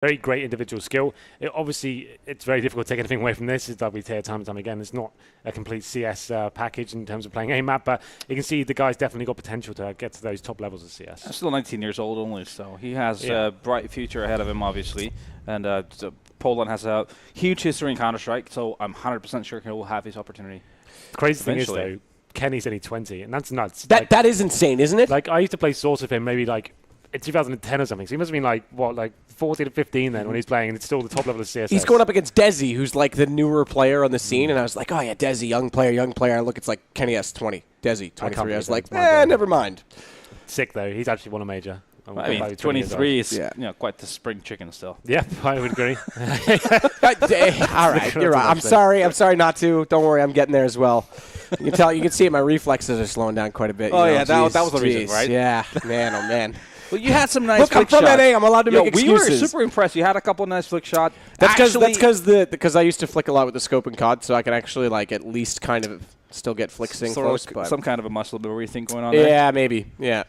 Very great individual skill. Obviously, it's very difficult to take anything away from this. It's like we say time and time again. It's not a complete CS package in terms of playing a map, but you can see the guy's definitely got potential to get to those top levels of CS. I'm still 19 years old only, so he has a bright future ahead of him, obviously. And so Poland has a huge history in Counter-Strike, so I'm 100% sure he will have his opportunity. The crazy thing is, though, kenny's only 20, and that's nuts. That is insane, isn't it? Like, I used to play Source with him maybe like in 2010 or something, so he must have been like, what, like 14 to 15 then when he's playing, and it's still the top level of CS. He's going up against desi, who's like the newer player on the scene, and I was like, oh yeah, desi, young player. I look, it's like kennyS 20, desi 23. I was like, never mind. Sick, though. He's actually won a major. I mean, 23 is quite the spring chicken still. Yeah, I would agree. All right, you're right. I'm sorry not to. Don't worry, I'm getting there as well. You can see it, my reflexes are slowing down quite a bit. Oh, yeah, that was the reason, right? Yeah, man, oh man. Well, you had some nice Look, I'm flick from shots. NA. I'm allowed to make excuses. We were super impressed. You had a couple of nice flick shots. That's because I used to flick a lot with the scope and COD, so I can actually like at least kind of still get flicks in close. But some kind of a muscle memory thing going on there. Yeah, maybe. Yeah.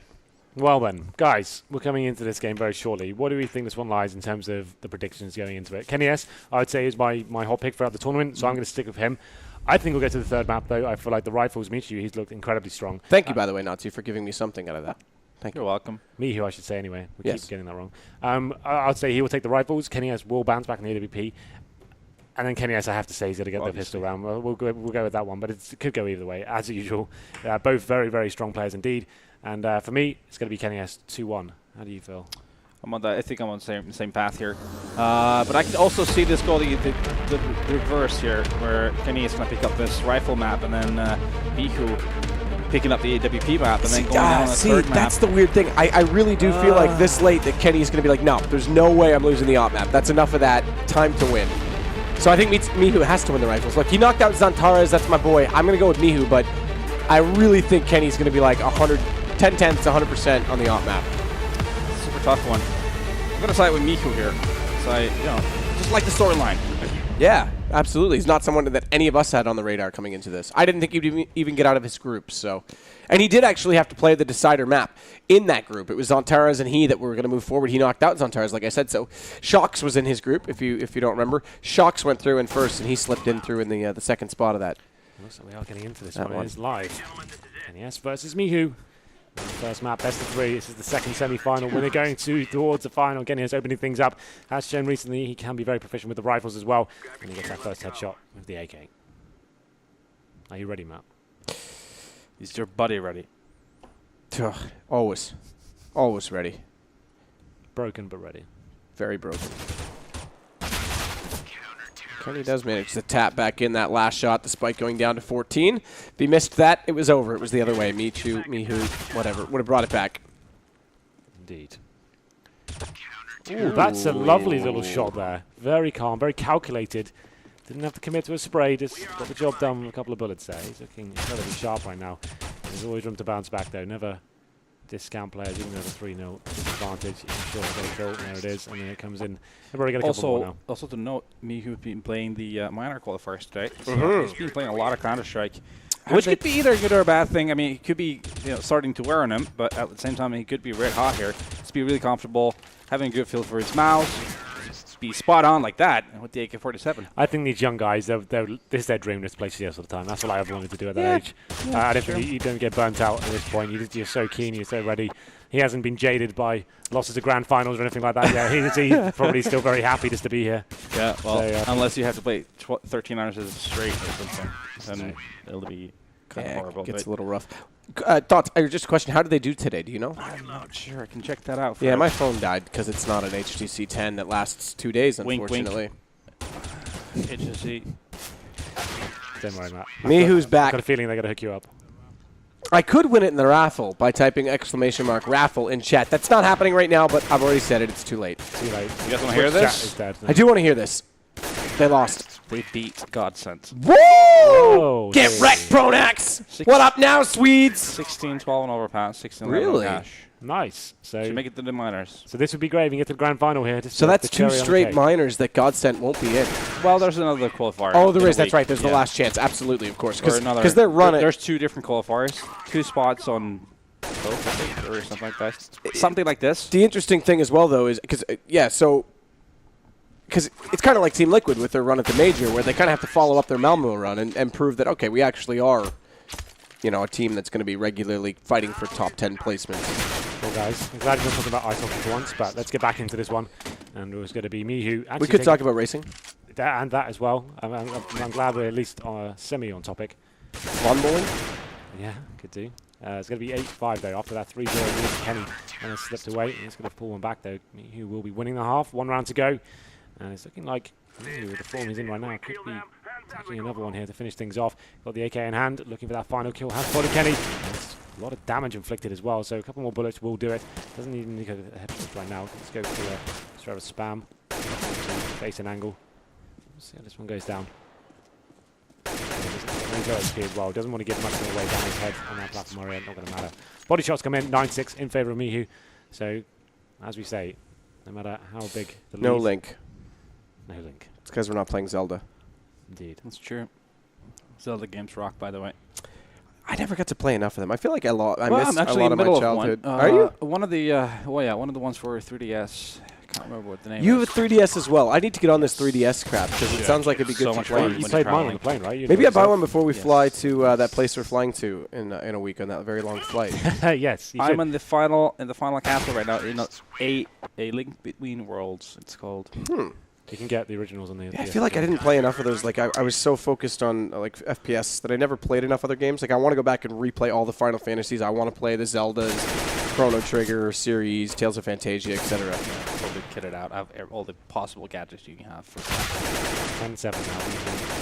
Well then, guys, we're coming into this game very shortly. What do we think this one lies in terms of the predictions going into it? kennyS, I would say, is my hot pick throughout the tournament, so I'm going to stick with him. I think we'll get to the third map, though. I feel like the Rifles MICHU, he's looked incredibly strong. Thank you, by the way, Nazi, for giving me something out of that. Thank you. You're welcome. MICHU, I should say, anyway. We keep getting that wrong. I'd say he will take the Rifles. kennyS will bounce back in the AWP. And then kennyS, I have to say, he's going to get the pistol round. We'll go with that one, but it could go either way, as usual. Both very, very strong players indeed. And for me, it's going to be kennyS 2-1. How do you feel? I think I'm on the same path here. But I can also see this go the reverse here, where kennyS is going to pick up this rifle map, and then MICHU picking up the AWP map, and then going down on the third map. That's the weird thing. I really do feel like this late that Kenny is going to be like, no, there's no way I'm losing the op map. That's enough of that. Time to win. So I think MICHU has to win the rifles. Look, he knocked out XANTARES. That's my boy. I'm going to go with MICHU, but I really think Kenny's going to be like 10 tenths, 100% on the op map. Super tough one. I'm going to side with MICHU here. So just like the storyline. Yeah, absolutely. He's not someone that any of us had on the radar coming into this. I didn't think he'd even get out of his group. So, and he did actually have to play the decider map in that group. It was XANTARES and he that were going to move forward. He knocked out XANTARES, like I said. So SHOX was in his group, if you don't remember. SHOX went through in first, and he slipped in through in the second spot of that. So we are getting into this one. It is live. kennyS versus MICHU. First map, best of 3. This is the second semi-final. Winner going towards the final. kennyS opening things up. Has shown recently he can be very proficient with the rifles as well. And he gets that first headshot with the AK. Are you ready, Matt? Is your buddy ready? Always. Always ready. Broken but ready. Very broken. Kenny does manage to tap back in that last shot despite going down to 14. If he missed that, it was over. It was the other way. MICHU, whatever. Would have brought it back. Indeed. Ooh, that's a lovely little shot there. Very calm, very calculated. Didn't have to commit to a spray. Just got the job done with a couple of bullets there. He's looking incredibly sharp right now. There's always room to bounce back, though. Never discount players, even though the 3-0 disadvantage. I'm sure they'll get a kill. There it is. And then it comes in. They've already got a couple more now. Also to note, MICHU has been playing the minor qualifiers today. So he's been playing a lot of Counter-Strike, which could be either a good or a bad thing. I mean, it could be starting to wear on him, but at the same time, he could be red hot here. Just be really comfortable, having a good feel for his mouse, be spot on like that with the AK-47. I think these young guys, this is their dream to play CS all the time. That's what I ever wanted to do at that age. I don't think you don't get burnt out at this point. You're so keen, you're so ready. He hasn't been jaded by losses to grand finals or anything like that. Yeah, he's probably still very happy just to be here. Yeah, well, unless you have to play 13 hours straight or something, then it'll be kind of horrible. It gets a little rough. Thoughts? Just a question. How did they do today? Do you know? I'm not sure. I can check that out. Yeah, my phone died because it's not an HTC 10 that lasts 2 days, unfortunately. HTC. Don't worry, Matt. MICHU's back. I've got a feeling they're going to hook you up. I could win it in the raffle by typing !raffle in chat. That's not happening right now, but I've already said it. It's too late. Too late. You guys want to hear this? I do want to hear this. They lost. They beat Godsent. Woo! Oh, get wrecked, Pronax! What up now, Swedes? 16-12 on overpass, 16-11 really? on cash. Nice. So should make it to the minors. So this would be great if you get to the grand final here. So that's 2 straight minors that Godsent won't be in. Well, there's another qualifier. Oh, there is. That's right. There's the last chance. Absolutely, of course. Because they're running. There's 2 different qualifiers. 2 spots on both, I think, or something like that. Something like this. The interesting thing as well, though, is because, so because it's kind of like Team Liquid with their run at the Major, where they kind of have to follow up their Malmo run and prove that, okay, we actually are, you know, a team that's going to be regularly fighting for top 10 placements. Well, guys, I'm glad you're not talking about ice hockey for once, but let's get back into this one. And it was going to be MICHU. We could talk about racing. That as well. I'm glad we're at least semi on topic. Lawn bowling? Yeah, could do. It's going to be 8-5 though. After that 3-0 lead to Kenny, and it's slipped away. He's going to pull one back though. MICHU will be winning the half. 1 round to go, and it's looking like MICHU, with the form he's in right now, could be taking another one here to finish things off. Got the AK in hand, looking for that final kill. Has spotted Kenny. It's a lot of damage inflicted as well, so a couple more bullets will do it. Doesn't even need a headshot right now. Let's go for straight of spam. Face an angle. See how this one goes down. As well. Doesn't want to give much of away down his head on that platform area. Not going to matter. Body shots come in 9-6 in favour of MICHU. So, as we say, no matter how big the lead. No link. No link. It's because we're not playing Zelda. Indeed. That's true. Zelda games rock, by the way. I never got to play enough of them. I feel like I missed I'm actually a lot in the of middle my childhood. of one. Are you? One of the one of the ones for 3DS. Can't remember what the name You is. have a 3DS as well. I need to get on this 3DS crap because it sounds like it'd be good So to much play. fun. You when played you're mine on the traveling. plane, right? You Maybe I enjoyed buy yourself? one before we Yes. fly to that place we're flying to in a week on that very long flight. Yes. You I'm should. in the final castle right now. In a Link Between Worlds, it's called. You can get the originals on the. Yeah, I feel like I didn't play enough of those. Like I was so focused on like FPS that I never played enough other games. Like I want to go back and replay all the Final Fantasies. I want to play the Zeldas, Chrono Trigger series, Tales of Fantasia, etc. Totally kitted out. I have all the possible gadgets you can have. For 10-7 now.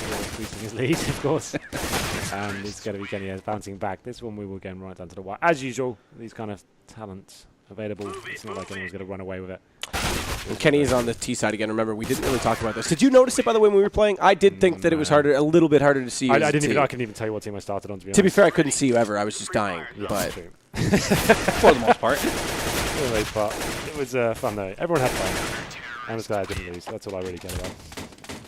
He's increasing his lead, of course. And it's going to be Kenny bouncing back. This one we will get right down to the wire. As usual, these kind of talents available. It's not like anyone's going to run away with it. And Kenny's on the T side again. Remember, we didn't really talk about this. Did you notice it, by the way, when we were playing? I did think that it was a little bit harder to see you. I as a couldn't team. even tell you what team I started on, to be honest. To be fair, I couldn't see you ever. I was just dying. Yeah, But true. the most part. For the most part. It was fun though. Everyone had fun. I'm just glad I didn't lose. That's all I really care about.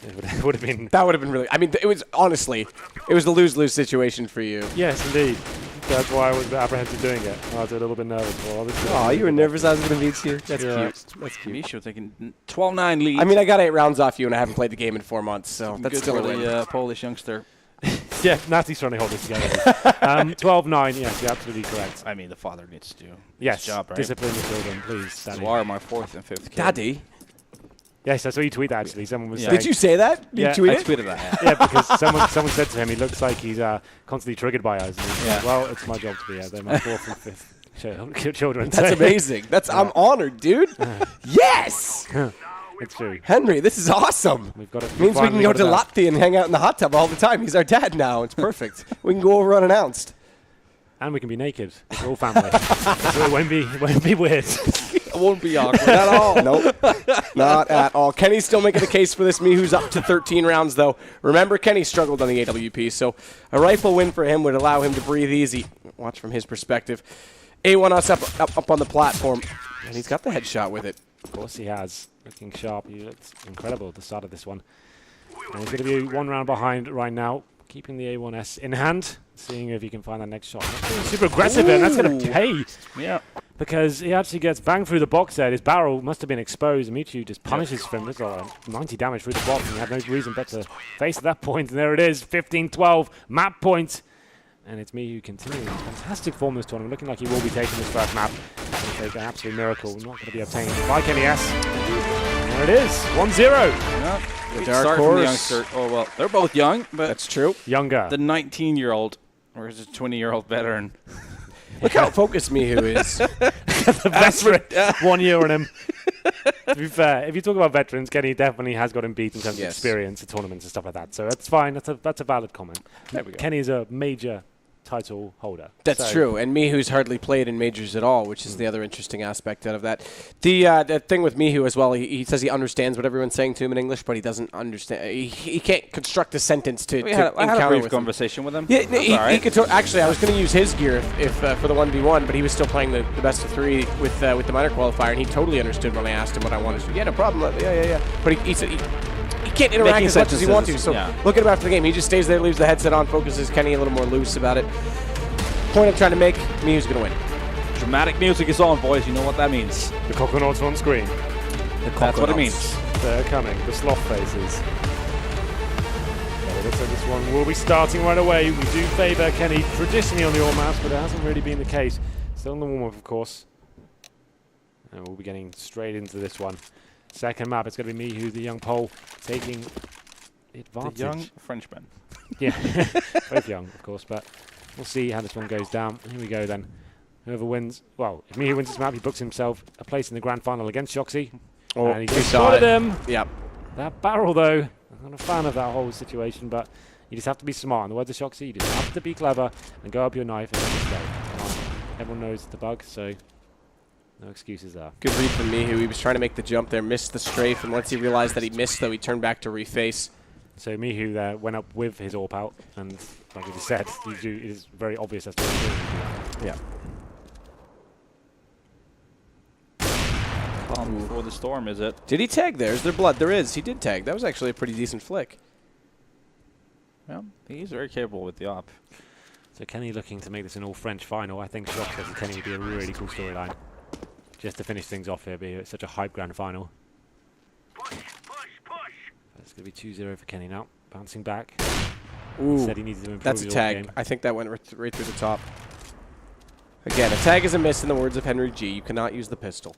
It would have been. that would have been really. I mean, it was honestly, it was the lose-lose situation for you. Yes, indeed. That's why I was a bit apprehensive doing it. I was a little bit nervous. Oh, you were nervous I was going to beat you? That's Yeah. cute. That's cute. MICHU taking 12-9 lead. I mean, I got 8 rounds off you, and I haven't played the game in 4 months, so that's good still for a win. the Polish youngster. Yeah, Natty's trying to hold this together. 12-9, yes, you're absolutely correct. I mean, the father needs to do Yes, his job, right? discipline the children, please, Daddy. You are my 4th and 5th kid. Daddy? Yes, I saw you tweet that, actually. Someone was Yeah. saying... Did you say that? Yeah, you tweet I it? tweeted that. Yeah, because someone said to him, he looks like he's constantly triggered by us. And he's like, well, it's my job to be. They're my 4th and 5th children. That's amazing. I'm honored, dude. Yes! It's true. Henry, this is awesome. We've got it. Means we can go to Latvia and hang out in the hot tub all the time. He's our dad now. It's perfect. We can go over unannounced. And we can be naked. It's all family. So it won't be weird. It won't be awkward at all. Nope. Not at all. Kenny's still making the case for this. MICHU's up to 13 rounds, though. Remember, Kenny struggled on the AWP, so a rifle win for him would allow him to breathe easy. Watch from his perspective. A1 us up on the platform. And he's got the headshot with it. Of course he has. Looking sharp. He looks incredible at the start of this one. And he's going to be 1 round behind right now. Keeping the A1S in hand. Seeing if he can find that next shot. Not being super aggressive there. That's going to pay. Yeah. Because he actually gets banged through the box there. His barrel must have been exposed. MICHU just punishes him. Look at 90 damage through the box. And he had no reason but to face at that point. And there it is. 15-12. Map point. And it's MICHU continuing fantastic form this tournament. Looking like he will be taking this first map. It's going to take an absolute miracle. Not going to be obtained by kennyS. There it is. 1-0. Yeah. The Start dark from the horse. youngster. Oh, well, they're both young, but That's true. Younger. the 19-year-old versus the 20-year-old veteran. Look how focused MICHU is. The veteran. 1 year on him. To be fair, if you talk about veterans, Kenny definitely has got him beat in terms of Yes. experience at tournaments and stuff like that. So that's fine. That's a valid comment. There we go. Kenny is a major title holder. That's So- true, and MICHU's hardly played in majors at all, which is the other interesting aspect out of that. The thing with MICHU as well, he says he understands what everyone's saying to him in English, but he doesn't understand. He can't construct a sentence to I had encounter a brief with him. conversation with him. Yeah, That's he all right. could. Actually, I was going to use his gear if for the 1v1, but he was still playing the best of 3 with the minor qualifier, and he totally understood when I asked him what I wanted to. Yeah, no problem. Yeah. But he said he can't interact Making as much as he wants to. sentences, So yeah. look at him after the game. He just stays there, leaves the headset on, focuses Kenny a little more loose about it. Point I'm trying to make, MICHU's going to win. Dramatic music is on, boys. You know what that means. The coconuts on screen. That's what it means. They're coming, the sloth faces. It looks like this one will be starting right away. We do favour Kenny traditionally on the all maps, but it hasn't really been the case. Still in the warm-up, of course. And we'll be getting straight into this one. Second map, it's going to be MICHU, the young Pole, taking advantage. The young Frenchman. Yeah, both young, of course, but we'll see how this one goes down. Here we go then. Whoever wins, well, if MICHU wins this map, he books himself a place in the grand final against SHOXy. Oh, and he just spotted him. Yep. That barrel, though, I'm not a fan of that whole situation, but you just have to be smart. In the words of SHOXy, you just have to be clever and go up your knife and just go. Everyone knows the bug, so no excuses there. Good read from MICHU. He was trying to make the jump there, missed the strafe, and once he realized that he missed, though, he turned back to reface. So MICHU there went up with his AWP out, and like I just said, it is very obvious as to what he's doing. Yeah. Calm before the storm, is it? Did he tag there? Is there blood? There is. He did tag. That was actually a pretty decent flick. Well, he's very capable with the op. So Kenny looking to make this an all-French final. I think SHOX versus Kenny would be a really cool storyline. Just to finish things off here, be such a hype grand final. It's going to be 2-0 for Kenny now. Bouncing back. Ooh, Said he needed to improve that's a the tag. game. I think that went right through the top. Again, a tag is a miss in the words of Henry G. You cannot use the pistol.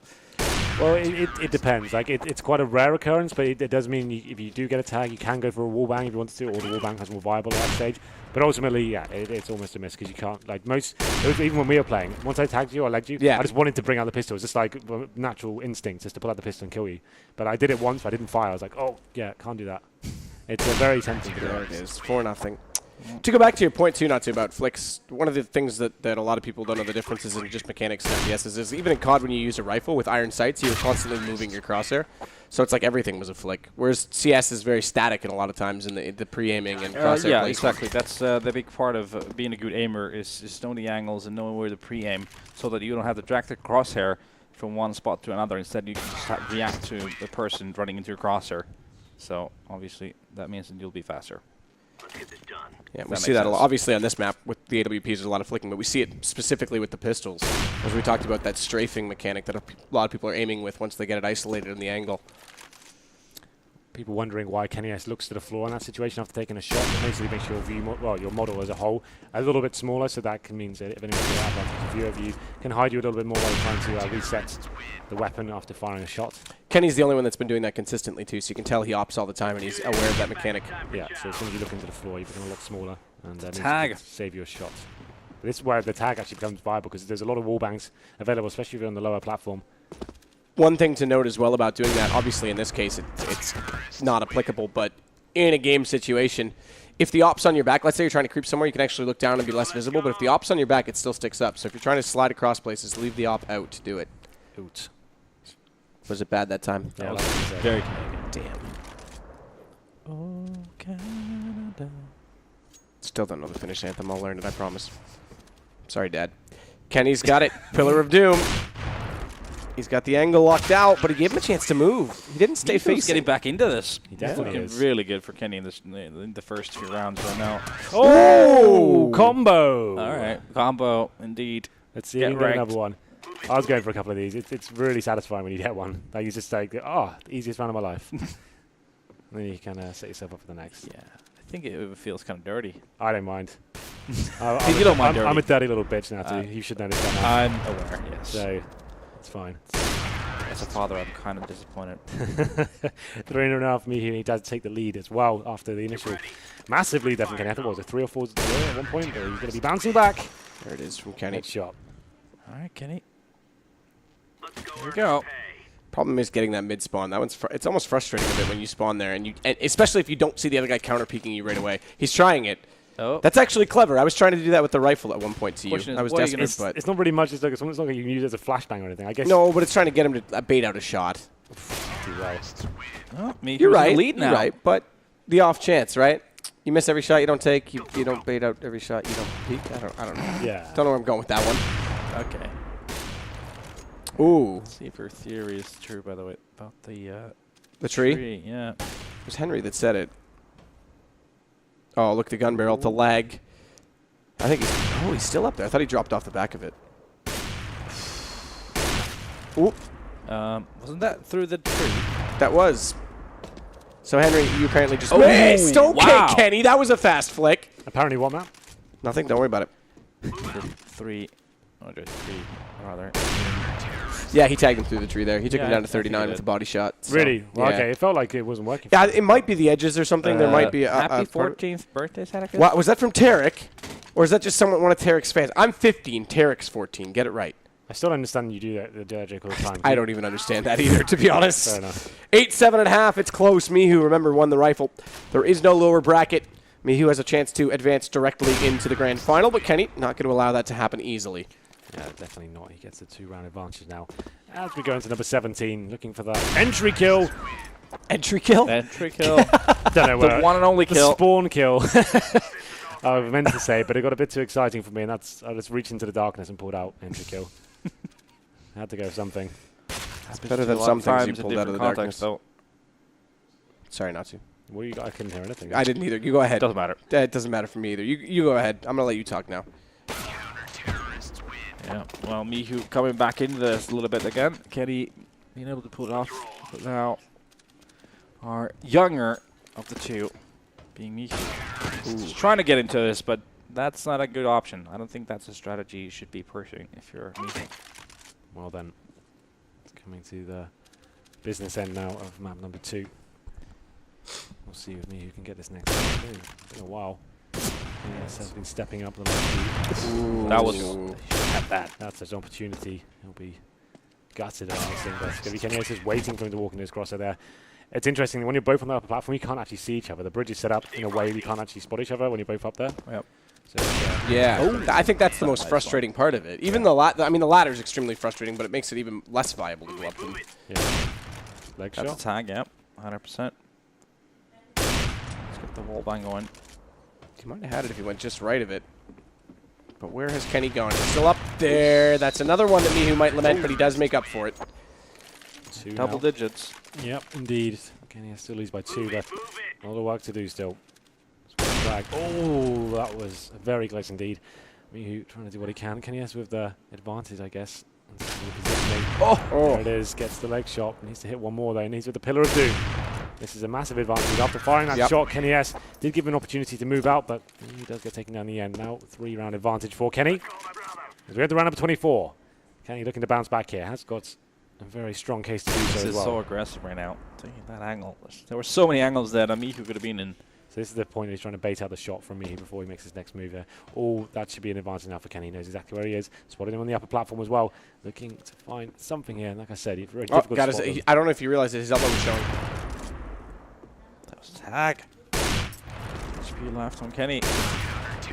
Well, it depends. Like it's quite a rare occurrence, but it does mean if you do get a tag, you can go for a wallbang if you want to, or the wallbang has more viable at that stage. But ultimately, yeah, it's almost a miss because you can't. Like even when we were playing, once I tagged you or legged you, yeah. I just wanted to bring out the pistol. It's just like natural instinct, just to pull out the pistol and kill you. But I did it once, but I didn't fire. I was like, oh yeah, can't do that. It's a very tempting. There it is, 4-0. To go back to your point too, Natsu, about flicks, one of the things that a lot of people don't know the differences in just mechanics and FPSs is even in COD when you use a rifle with iron sights, you're constantly moving your crosshair. So it's like everything was a flick. Whereas CS is very static in a lot of times in the pre-aiming and crosshair yeah, placement. exactly. That's the big part of being a good aimer is knowing the angles and knowing where to pre-aim so that you don't have to drag the crosshair from one spot to another. Instead, you can just react to the person running into your crosshair. So obviously, that means that you'll be faster. Let's get this done. Yeah, we see that a lot. Obviously, on this map with the AWPs, there's a lot of flicking, but we see it specifically with the pistols. As we talked about that strafing mechanic that a lot of people are aiming with once they get it isolated in the angle. People wondering why kennyS looks to the floor in that situation after taking a shot. It basically makes your view, your model as a whole a little bit smaller, so that means that if anyone's got that view of you, can hide you a little bit more while trying to reset the weapon after firing a shot. Kenny's the only one that's been doing that consistently too, so you can tell he ops all the time and he's aware of that mechanic. Yeah, so as soon as you look into the floor, you become a lot smaller, and tag save you a shot. But this is where the tag actually becomes viable, because there's a lot of wall bangs available, especially if you're on the lower platform. One thing to note as well about doing that, obviously in this case it's not applicable, but in a game situation, if the op's on your back, let's say you're trying to creep somewhere, you can actually look down and be less visible, but if the op's on your back, it still sticks up. So if you're trying to slide across places, leave the op out to do it. Out. Was it bad that time? Yeah, very Canadian. Damn. Oh, Canada. Still don't know the Finnish anthem. I'll learn it, I promise. Sorry, Dad. Kenny's got it. Pillar of Doom. He's got the angle locked out, but he gave him a chance to move. He didn't stay facing. Getting back into this. He definitely looking is. really good for Kenny in the first few rounds right now. Oh, combo! All right, combo indeed. Let's see if we can get another one. I was going for a couple of these. It's really satisfying when you get one. Like, you just like, oh, the easiest round of my life. And then you can set yourself up for the next. Yeah, I think it feels kind of dirty. I don't mind. You don't mind dirty. I'm a dirty little bitch now, too. You should notice that now. I'm aware, yes. So, it's fine. As a father, I'm kind of disappointed. 3.5 MICHU. He does take the lead as well after the initial massive lead there from Kenny. I think it was a 3 or 4 at one point, but he's going to be bouncing back. There it is from Kenny. Next shot. All right, Kenny. Here we go. Problem is getting that mid spawn. That one's it's almost frustrating a bit when you spawn there, and especially if you don't see the other guy counter peeking you right away. He's trying it. Oh, That's actually clever. I was trying to do that with the rifle at one point to you. Question is, I was what are you desperate, but It's not really much. It's not like you can use it as a flashbang or anything. I guess. no, but it's trying to get him to bait out a shot. Too well. oh You're right. Lead now. You're right, but the off chance, right? You miss every shot you don't take. You don't bait out every shot you don't peek. I don't know. Yeah. Don't know where I'm going with that one. Okay. Ooh, Let's see if your theory is true, by the way, about the tree. Yeah. It was Henry that said it. Oh, look, the gun barrel to lag. I think he's still up there. I thought he dropped off the back of it. Ooh, Wasn't that through the tree? that was. So Henry, you apparently just missed. Okay, wow. Kenny, that was a fast flick. Apparently what, Matt? Nothing. Don't worry about it. 3, rather. Yeah, he tagged him through the tree there. He took Yeah, him down I to think he 39 with did. a body shot. So, Really? Well, yeah. okay, it felt like it wasn't working. Yeah, it might be the edges or something. There might be a Happy part- 14th birthday, Sadaka? What, was that from Tarek? Or is that just one of Tarek's fans? I'm 15. Tarek's 14. Get it right. I still understand you do that, the Jake all the time. I don't even understand that either, to be honest. Fair enough. 8-7.5. It's close. MICHU, remember, won the rifle. There is no lower bracket. MICHU has a chance to advance directly into the grand final, but Kenny not going to allow that to happen easily. Yeah, definitely not. He gets a 2-round advantage now. As we go into number 17, looking for that entry kill. Entry kill? Entry kill. Don't know where. The one and only The kill. spawn kill. I meant to say, but it got a bit too exciting for me, and that's I just reached into the darkness and pulled out entry kill. I had to go with something. That's better than some things you pulled out of the darkness. Though. Sorry not to. What you got? I couldn't hear anything. I didn't either. You go ahead. Doesn't matter. It doesn't matter for me either. You go ahead. I'm going to let you talk now. Yeah. Well, MICHU coming back into this a little bit again. Kenny being able to pull it off. But now, our younger of the two being MICHU. He's trying to get into this, but that's not a good option. I don't think that's a strategy you should be pursuing if you're MICHU. Well then, it's coming to the business end now of map number 2. We'll see with me who can get this next one. It's been a while. Yes, has been stepping up the last few. That was That's his opportunity. He'll be gutted, I think. That's going to be kennyS just waiting for him to walk into his crosser there. It's interesting, when you're both on the upper platform, you can't actually see each other. The bridge is set up in a way you can't actually spot each other when you're both up there. Yep. So, Yeah, I think that's the most frustrating part of it. Even the I mean, the ladder is extremely frustrating, but it makes it even less viable to go up them. yeah. Leg That's shot. a tag, yep. 100%. Let's get the wall bang going. He might have had it if he went just right of it. But where has Kenny gone? He's still up there. That's another one that MICHU might lament, but he does make up for it. 2 Double now. digits. Yep, indeed. kennyS still leads by 2, but a lot of work to do still. Flag. Oh, that was very close indeed. MICHU trying to do what he can. kennyS with the advantage, I guess. There it is. Gets the leg shot. Needs to hit one more though. Needs with the Pillar of Doom. This is a massive advantage. After firing that shot, kennyS did give him an opportunity to move out, but he does get taken down in the end. Now 3-round advantage for Kenny. As we head to round number 24. Kenny looking to bounce back here. Has got a very strong case to do so This as is well. so aggressive right now. Taking that angle. There were so many angles that MICHU could have been in. So this is the point he's trying to bait out the shot from me before he makes his next move there. Oh, that should be an advantage now for Kenny. He knows exactly where he is. Spotted him on the upper platform as well. Looking to find something here. And like I said, he's very difficult to spot them. I don't know if you realize that his elbow was showing. That was tag. HP left on Kenny.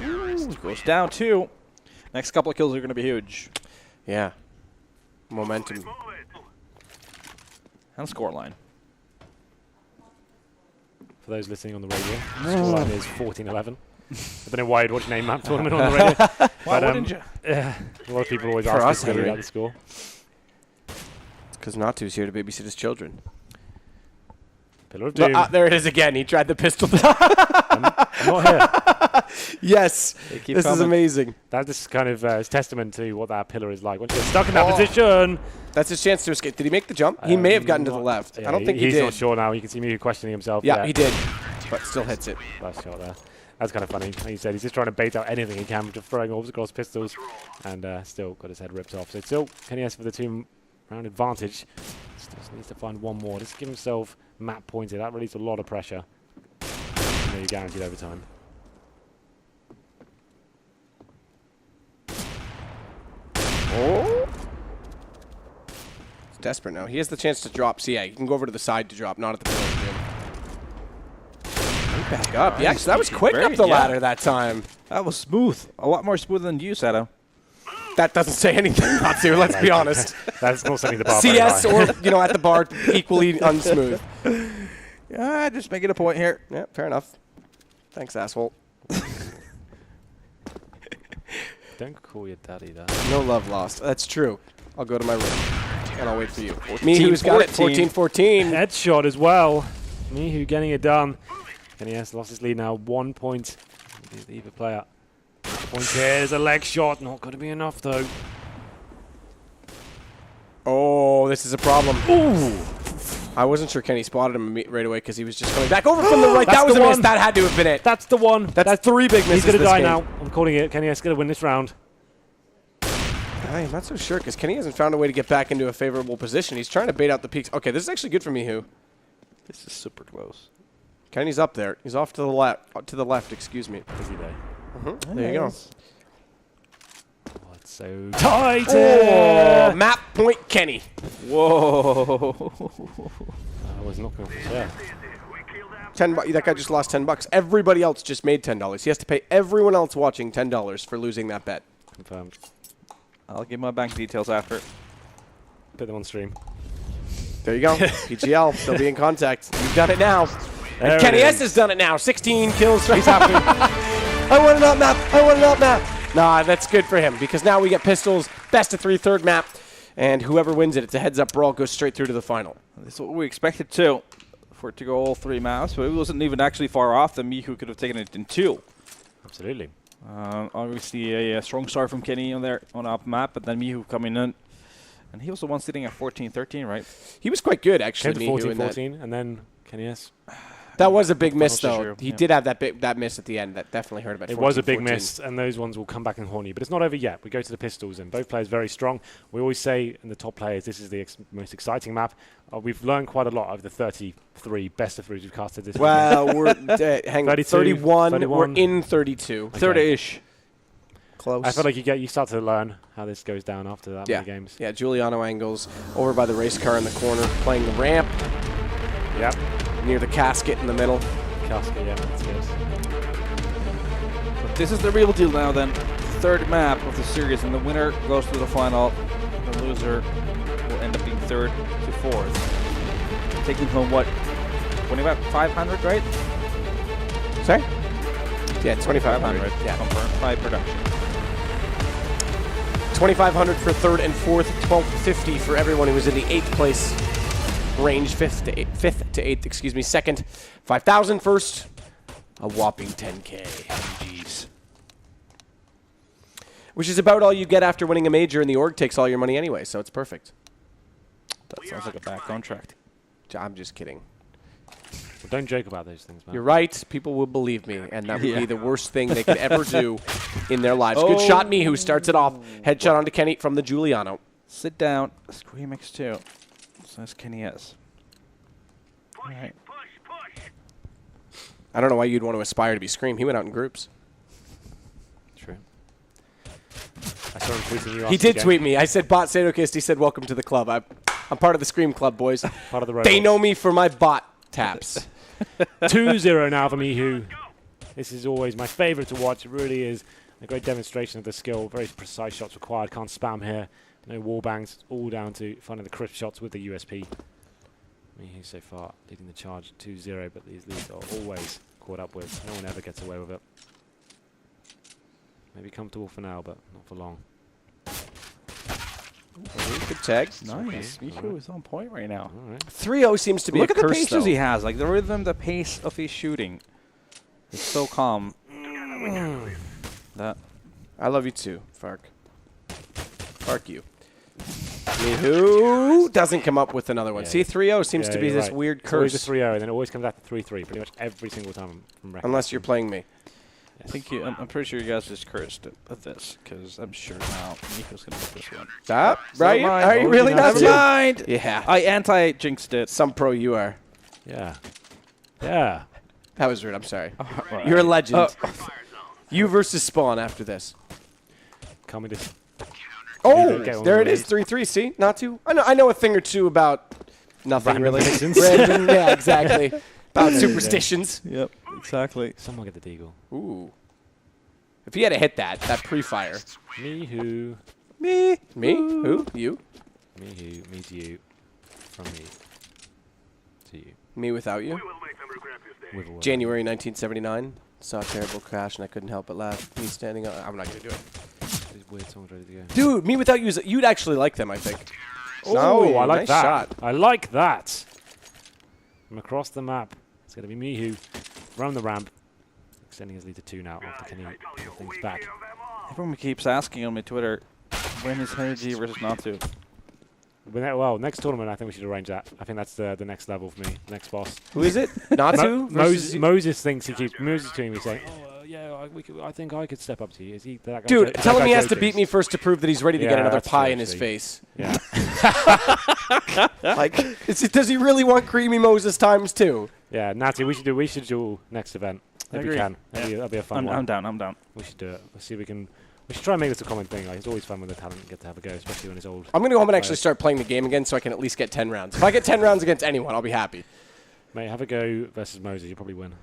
Ooh, goes down 2. Next couple of kills are going to be huge. Yeah. Momentum. And scoreline. For those listening on the radio, the scoreline is 14-11. I don't know why you'd watch an 8-man tournament on the radio. Why wouldn't you? Yeah, a lot of people always For ask us, us Henry. about the score. It's because Natu's here to babysit his children. Pillar of Doom. There it is again. He tried the pistol. I'm not here. Yes. They keep This is coming. amazing. That is kind of testament to what that pillar is like. Once you're stuck in that position. That's his chance to escape. Did he make the jump? He may have gotten to the left. Yeah, I don't think he he's did. not sure now. You can see me questioning himself. Yeah, he did. But still hits it. Last shot there. That's kind of funny. Like you said, he's just trying to bait out anything he can, just throwing orbs across pistols, and still got his head ripped off. So still, kennyS for the 2-round advantage. Still needs to find one more. Just give himself map pointed. That relieves a lot of pressure. And you're guaranteed overtime. Oh. He's desperate now. He has the chance to drop. So yeah, he can go over to the side to drop, not at the pillar. Back up. Yeah, so that was quick up the ladder that time. That was smooth. A lot more smooth than you, Sato. That doesn't say anything, Natsu, let's be honest. That's not setting the bar very CS high. or, at the bar, equally unsmooth. Yeah, just making a point here. Yeah, fair enough. Thanks, asshole. Don't call your daddy that. No love lost. That's true. I'll go to my room, and I'll wait for you. MICHU's got it, 14-14. Headshot as well. MICHU getting it done. kennyS lost his lead now. 1 point. The either player. Point here. There's a leg shot. Not going to be enough though. Oh, this is a problem. Ooh! I wasn't sure Kenny spotted him right away because he was just coming back over from the right. That's That was the a miss. one. That had to have been it. That's the one. That's 3 big misses He's going to this die game. now. I'm calling it. kennyS going to win this round. I'm not so sure because Kenny hasn't found a way to get back into a favorable position. He's trying to bait out the peaks. Okay, this is actually good for MICHU. This is super close. Kenny's up there. He's off to the left. To the left, excuse me. Is he there? There you go. Oh, it's so tight. Oh, map point Kenny. Whoa. I was not going for share. That guy just lost $10. Everybody else just made $10. He has to pay everyone else watching $10 for losing that bet. Confirmed. I'll give my bank details after. Put them on stream. There you go. PGL, they'll be in contact. You've done it now. There And it kennyS is. has done it now. 16 kills. He's happy. I want it up map. I want it up map. Nah, that's good for him because now we get pistols, best of 3 third map, and whoever wins it, it's a heads-up brawl, goes straight through to the final. That's what we expected too, for it to go all 3 maps, but it wasn't even actually far off. The MICHU could have taken it in 2. Absolutely. Obviously a strong start from Kenny on there on up map, but then MICHU coming in, and he was the one sitting at 14-13, right? He was quite good, Came actually. to MICHU, in that. 14-14, and then kennyS. That was a big miss, Not so though. sure, He yeah. did have that miss at the end. That definitely hurt him at 14-14. It was a big miss, and those ones will come back and haunt you. But it's not over yet. We go to the pistols, and both players very strong. We always say in the top players, this is the most exciting map. We've learned quite a lot over the 33 best of 3 we've casted this Well, we're hang on, 32, 31. 31. We're in 32. Okay. 30-ish. Close. I feel like you start to learn how this goes down after that many games. Yeah, Juliano angles over by the race car in the corner, playing the ramp Yep. near the casket in the middle. Casket, yeah, that's good. But this is the real deal now then. 3rd map of the series, and the winner goes to the final. The loser will end up being 3rd to 4th. Taking home what? 500, right? Sorry? Yeah, 2,500. Yeah. Confirmed by production. 2,500 for 3rd and 4th, 1,250 for everyone who was in the 8th place range, 5th to 8th, excuse me. 2nd, 5,000 first, a whopping 10K. Jeez. Which is about all you get after winning a major, and the org takes all your money anyway, so it's perfect. That sounds like a bad contract. I'm just kidding. Well, don't joke about those things, man. You're right. People will believe me, and that would be the worst thing they could ever do in their lives. Good shot, MICHU starts it off. Headshot onto Kenny from the Juliano. Sit down. Scream X2. Says kennyS. All right. I don't know why you'd want to aspire to be Scream. He went out in groups. True. I saw him tweeting you He after did the game. tweet me. I said, bot Sadokist. He said, welcome to the club. I'm part of the Scream Club, boys. Part of the They robot. know me for my bot taps. 2-0 now for MICHU. This is always my favorite to watch. It really is a great demonstration of the skill. Very precise shots required. Can't spam here. No wall bangs. It's all down to finding the crisp shots with the USP. MICHU so far leading the charge 2-0, but these leads are always caught up with. No one ever gets away with it. Maybe comfortable for now, but not for long. Good tag. Nice. MICHU is on point right now. All right. 3-0 seems to be Look a at the curse, paces though. he has. Like the rhythm, the pace of his shooting. It's so calm. That. I love you too, Fark. Fark you. MICHU doesn't come up with another one. Yeah, See, 3-0 seems Yeah, to be you're this right. weird It's always curse. a 3-0, and then it always comes out to 3-3 pretty much every single time from record. Unless you're playing me. I think you, I'm pretty sure you guys just cursed at this, because I'm sure now MICHU's going to get this one. That? Right? mind. Are you Oh, really not? never mind. Yeah. I anti-jinxed it. Some pro you are. Yeah. Yeah. That was rude. I'm sorry. Right. You're a legend. You versus Spawn after this. Can't we just... Oh, get one there of it is. these. 3-3. See? Not too. I know a thing or two about nothing Random really. reasons. Random, yeah, exactly. About superstitions. Yep, exactly. Someone get the deagle. Ooh. If he had hit that pre-fire. MICHU. Me? Who? You? MICHU. Me to you. From me. To you. Me without you? With a word. January 1979. Saw a terrible crash and I couldn't help but laugh. Me standing up. I'm not going to do it. These weird songs ready to go. Dude, Me Without You, you'd actually like them, I think. Oh, I like nice that. shot. I like that. From across the map, it's going to be MICHU around the ramp, extending his lead to 2 now after Kenny pull things back. Everyone keeps asking on my Twitter, when is Energy versus Natu? Well, next tournament, I think we should arrange that. I think that's the next level for me, next boss. Who is it? Natsu? versus Moses thinks he keeps Moses to me saying, "Oh, yeah, I think I could step up to you." Is he that guy? Dude, that tell him guy he has to joking? beat me first to prove that he's ready to get Yeah, another that's pie true, in his actually. face. Yeah. Like, does he really want Creamy Moses times 2? Yeah, Natty, we should duel next event if we agree. can. That'd be a fun one. I'm down. I'm down. We should do it. Let's see if we can. We should try and make this a common thing. Like, it's always fun when the talent get to have a go, especially when it's old. I'm going to go home and actually start playing the game again so I can at least get 10 rounds. If I get 10 rounds against anyone, I'll be happy. Mate, have a go versus Moses. You'll probably win.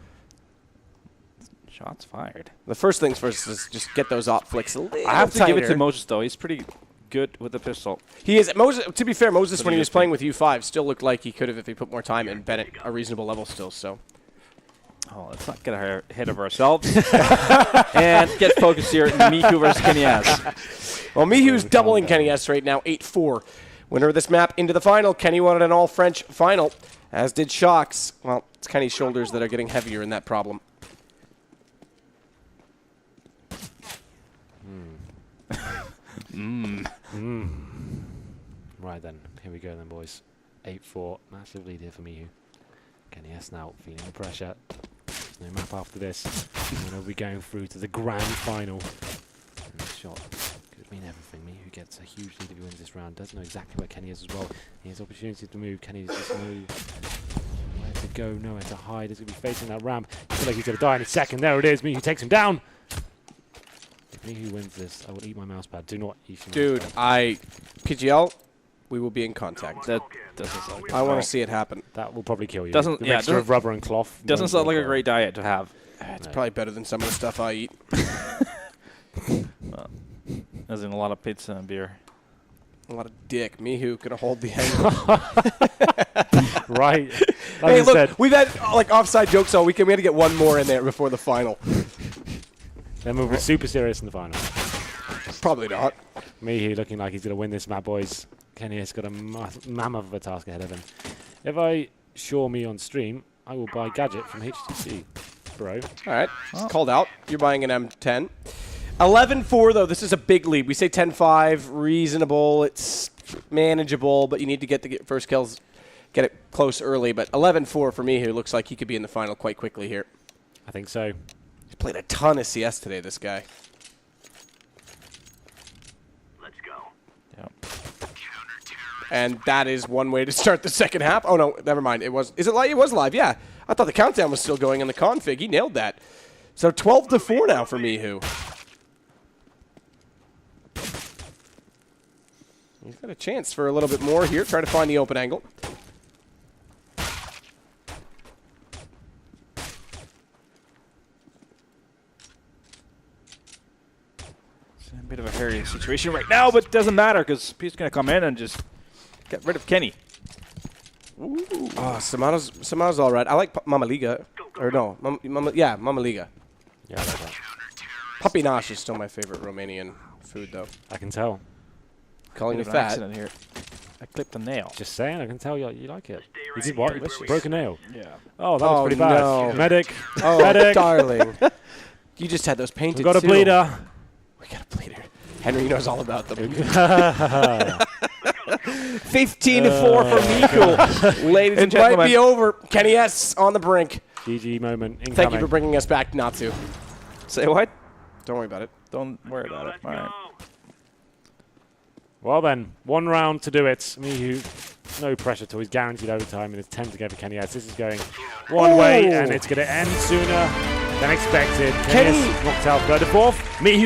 Shots fired. The first things first is just get those op flicks a little I have to give it to tighter. Moses, though. He's pretty good with the pistol. He is. Moses, to be fair, Moses, But when he he was is playing with U5, still looked like he could have if he put more time and been at a reasonable level still. So Oh, let's not get ahead of ourselves. And get focused here. MICHU versus kennyS. Well, MICHU's doubling kennyS right now, 8-4. Winner of this map into the final. Kenny wanted an all-French final, as did SHOX. Well, it's Kenny's shoulders that are getting heavier in that problem. Right then, here we go then, boys. 8-4, massive lead here for MICHU. kennyS now feeling the pressure. There's no map after this. And we'll be going through to the grand final. And this shot could mean everything. MICHU gets a huge lead if he wins this round. Doesn't know exactly where Kenny is as well. He has opportunity to move. Kenny just move. Where to go, nowhere to hide. He's going to be facing that ramp. I feel like he's going to die in a second. There it is. MICHU takes him down. If MICHU wins this, I will eat my mouse pad. Do not eat your mouse pad. PGL, we will be in contact. That doesn't sound good. I want to see it happen. That will probably kill you. Doesn't- the yeah, mixture of rubber and cloth. Doesn't won't sound like work a well. great diet to have. It's No. probably better than some of the stuff I eat. As in a lot of pizza and beer. A lot of dick. MICHU gonna hold the angle. Right. Like Hey, I look, said, we've had like offside jokes all weekend. We had to get one more in there before the final. then we'll be super serious in the final. Probably not. MICHU looking like he's going to win this map, boys. KennyS got a mammoth of a task ahead of him. If I show me on stream, I will buy Gadget from HTC, bro. All right, it's called out. You're buying an M10. 11-4 though. This is a big lead. We say 10-5, reasonable. It's manageable, but you need to get the first kills, get it close early. But 11-4 for MICHU looks like he could be in the final quite quickly here. I think so. He's played a ton of CS today. This guy. Let's go. Yep. And that is one way to start the second half. Oh no, never mind. It was. Is it live? It was live. Yeah, I thought the countdown was still going in the config. He nailed that. So 12-4 now for MICHU. He's got a chance for a little bit more here. Try to find the open angle. It's a bit of a hairy situation right now, but it doesn't matter because Pete's going to come in and just get rid of Kenny. Oh, Samano's all right. I like Mama Liga. Or no, Mama Liga. Yeah, I like that. Puppy Nosh is still my favorite Romanian food, though. I can tell. Calling you Bit of an fat. accident here. I clipped a nail. Just saying, I can tell you like it. Stay You right did what? here where we Broke a are. nail. Yeah. Oh, that Oh, was pretty bad. no. Medic. Oh, Medic. darling. You just had those painted. We've got a too. bleeder. We got a bleeder. Henry knows all about them. 15-4 for MICHU. Ladies and It might gentlemen. be over. kennyS on the brink. GG moment. Incoming. Thank you for bringing us back, Natsu. Say what? Don't worry about it. Don't worry about it. Let's All right. go. Well then, one round to do it. MICHU, no pressure till he's guaranteed overtime, and it's 10 to go for kennyS. This is going one way, and it's going to end sooner than expected. Kenny- kennyS knocked out third and fourth. MICHU